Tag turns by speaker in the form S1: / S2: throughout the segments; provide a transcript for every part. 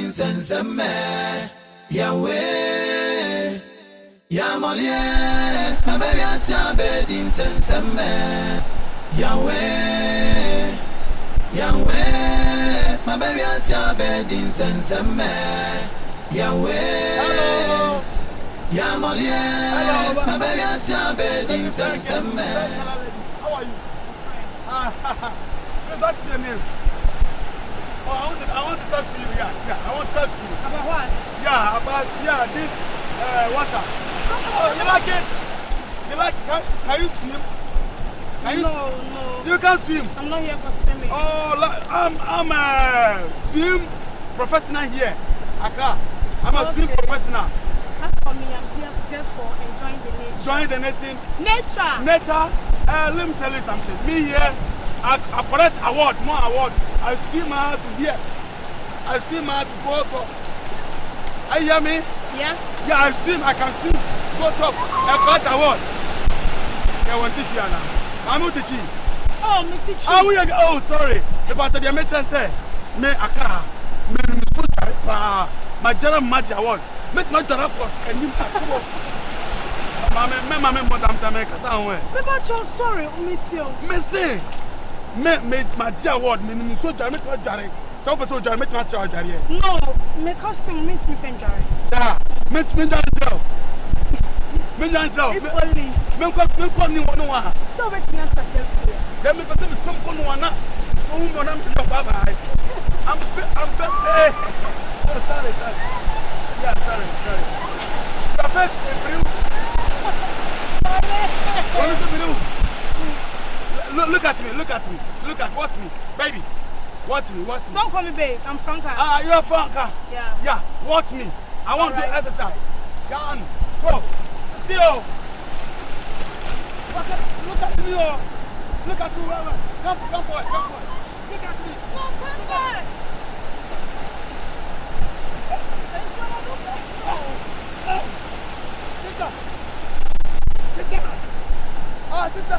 S1: in senseme. Yahweh, Yamolie, my baby has your bed in senseme. Yahweh, Yahweh, my baby has your bed in senseme. Yahweh, Yamolie, my baby has your bed in senseme.
S2: How are you? What's your name? Oh, I want to talk to you. Yeah, I want to talk to you.
S3: About what?
S2: Yeah, about this water. Oh, you like it? You like? Can you swim?
S3: No.
S2: You can swim.
S3: I'm not here for swimming.
S2: Oh, I'm a swim professional here. Accra. I'm a swim professional.
S3: As for me, I'm here just for enjoying the nature.
S2: Join the nation.
S3: Nature.
S2: Let me tell you something. Me here, I collect award, more award. I swim out to here. I swim out to go top. You hear me?
S3: Yeah?
S2: Yeah, I swim. I can swim. Go top. I collect award. Yeah, one teach you now. I'm not teaching.
S3: Oh, me teach
S2: Oh,
S3: you.
S2: oh, sorry. About the mention say, me aka, me so my general magic award. Make my general cost and you come on. Mama, madam, say me kasa onwe.
S3: But you're sorry, Umitio.
S2: Me say, me my award. Me so jare me to jare. So person jare me to jare.
S3: No, me costume meet me friend Jare.
S2: Sir, me jare. Me jare.
S3: If only.
S2: Me ko ni wono wa.
S3: So wait me start here.
S2: Then me person me tom ko no na. Oh, me na me bye bye. I'm hey. Oh, sorry. Yeah, sorry. The first Look at me. Watch me. Baby. Watch me.
S3: Don't call me babe. I'm Franca.
S2: You're Franca.
S3: Yeah.
S2: Watch me. I want to do exercise. Go. See you. Look at me. Look at me. Come boy. Look at me.
S3: No, come back.
S2: Sister. Check it out. Sister.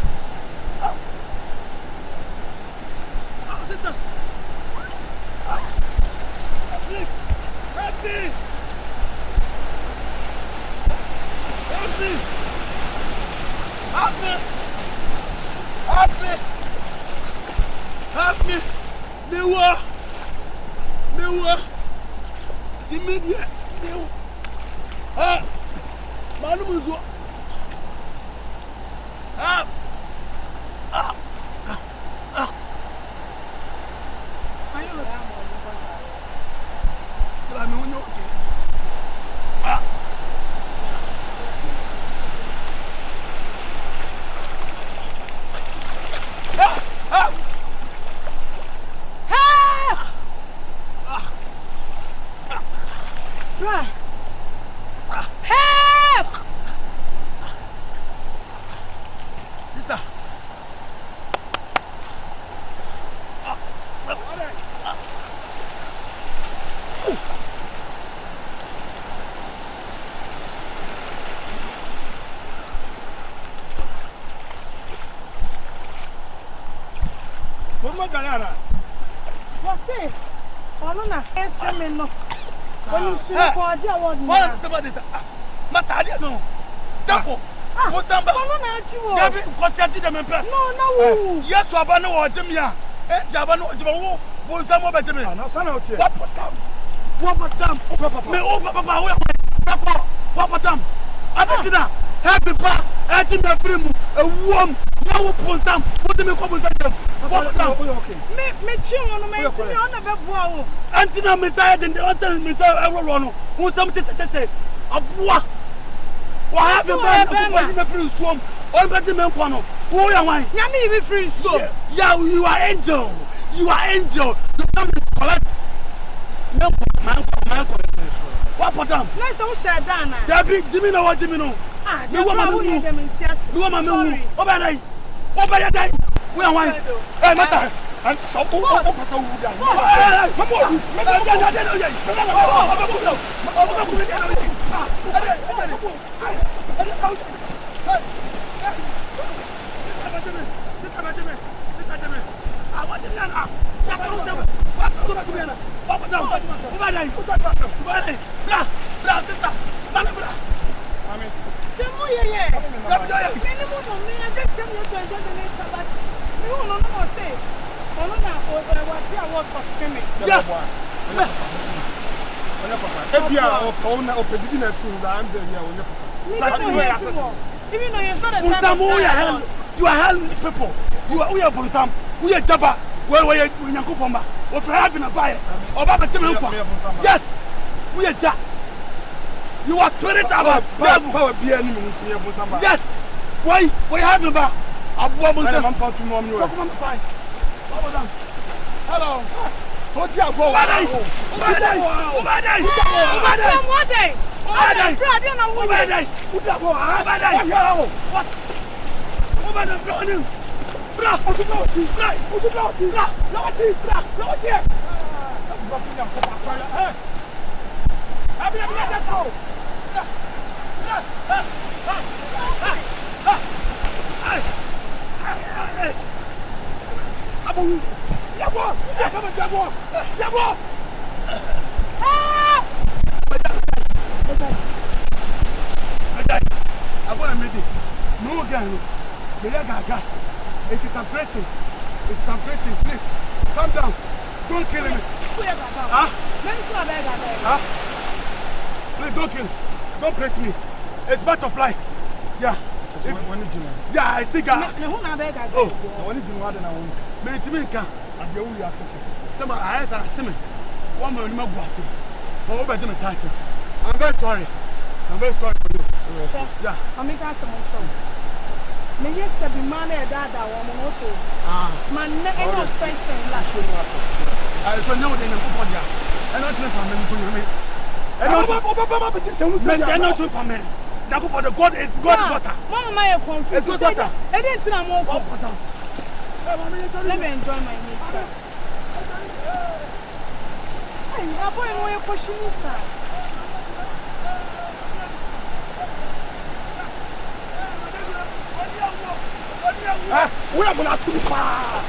S2: Sister. Please. Help me. Me. Immediate. Malumu.
S3: What's it? Oluna, no. When you see the Quadia award,
S2: What about this? Master, I don't know. Therefore, what's up?
S3: No.
S2: Yes, Abano or Jimia. Jabano, Jabo, was some over Jimmy. What about me over Papa? What about Abatina? Happy pa, adding my film, a warm, now put some. What do you call them? What about
S3: me, children, me on a bed wall.
S2: Antina Messiah and the other Messiah Arono, who some tete a bois. What happened by the free swamp? Or better men, Quano. Who am I?
S3: Yummy, free so.
S2: Yeah, you are angel. You come and collect. No, man. What for them?
S3: Let's all share down.
S2: Debbie, do you know what you know? You want my movie? You want my movie? Over there. We are one. Hey, Master. And so, Papa down. Over there. Bra. Sister. Mami, bra. Mami.
S3: Demo yeah. Minimum no me I just came here to enjoy the nature but me who no say. Ono na what here was for swimming.
S2: Yeah.
S4: Ebia o na opedidi na tu da am there here.
S3: Even though it's not a time.
S2: Bunsam, you are hell people. We are Bunsam. We are Jabba. Where you Yakupamba? Or perhaps in a buyer. Or Baba Timothy. Yes, we are Jack. You are spirit of power be enemy to Bunsam. Yes, why we have you back? I'm Bunsam for tomorrow. Hello. What do you go? No guy, it's a pressing. Please, calm down. Don't kill him. Huh? Please don't kill. Don't press me. It's butterfly. Yeah. Yeah, I see God. Oh, I want to know what I want. But it's me, and you will assist. Some eyes are similar. One more in my boss. Oh, but I'm title. I'm very sorry for you. Yeah.
S3: I'm making some trouble. Me yes be man e dada wo mo to man na e no friend la
S2: I so now dey na ko dia e no tell family to you me e no be say who say e no to family na ko the God is God water
S3: mama my confused
S2: it's good water
S3: e dey ntina mo ko let me enjoy my nature ai abo e no e ko shinisa
S2: we are going to ask you far.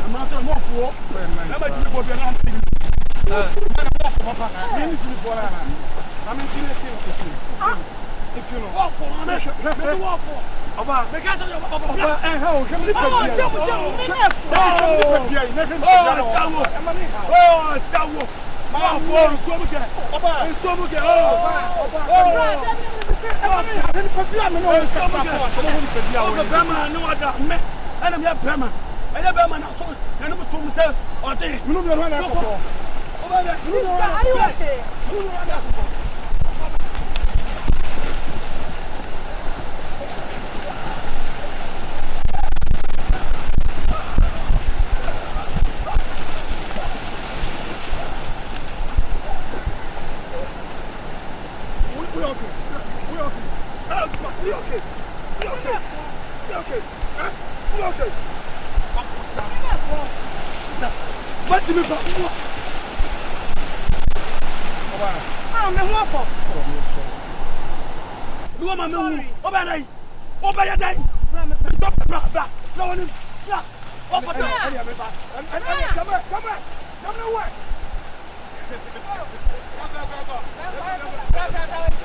S2: I'm not for. Never do what you're not thinking. If you know, what for? What for? About the cat of your papa and how can we go? Oh, Sawo. My phone, so much. So much. Oh, I never man saw and I'm to myself or day. You know the one I go over there. You know what okay. What do you mean? I'm a waffle. You want my money? Over your day. No one is. Come on.